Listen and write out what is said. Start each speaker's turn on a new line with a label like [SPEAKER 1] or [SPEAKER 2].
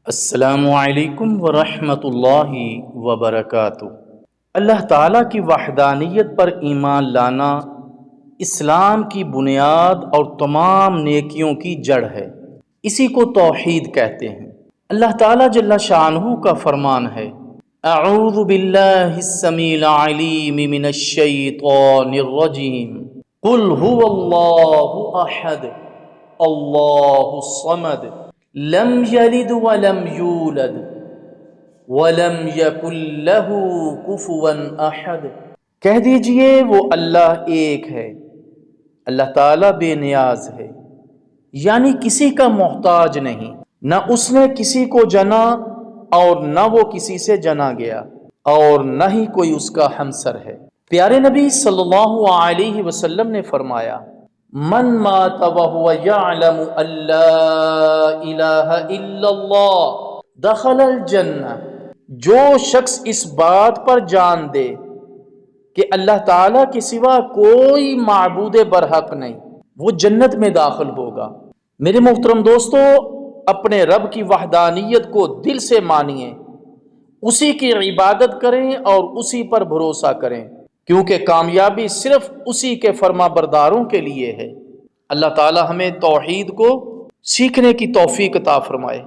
[SPEAKER 1] السلام علیکم ورحمۃ اللہ وبرکاتہ۔ اللہ تعالیٰ کی وحدانیت پر ایمان لانا اسلام کی بنیاد اور تمام نیکیوں کی جڑ ہے۔ اسی کو توحید کہتے ہیں۔ اللہ تعالیٰ جل شانہ کا فرمان ہے، اعوذ باللہ السمیع العلیم من الشیطان الرجیم، قل هو اللہ احد اللہ الصمد لم یلد ولم یولد ولم یکن لہ کفوا احد۔ کہہ دیجئے وہ اللہ ایک ہے، اللہ تعالیٰ بے نیاز ہے، یعنی کسی کا محتاج نہیں، نہ اس نے کسی کو جنا اور نہ وہ کسی سے جنا گیا، اور نہ ہی کوئی اس کا ہمسر ہے۔ پیارے نبی صلی اللہ علیہ وسلم نے فرمایا، من مات وهو يعلم ان لا الہ الا اللہ دخل الجنہ، جو شخص اس بات پر جان دے کہ اللہ تعالیٰ کے سوا کوئی معبود برحق نہیں، وہ جنت میں داخل ہوگا۔ میرے محترم دوستو، اپنے رب کی وحدانیت کو دل سے مانیے، اسی کی عبادت کریں اور اسی پر بھروسہ کریں، کیونکہ کامیابی صرف اسی کے فرما برداروں کے لیے ہے۔ اللہ تعالی ہمیں توحید کو سیکھنے کی توفیق عطا فرمائے۔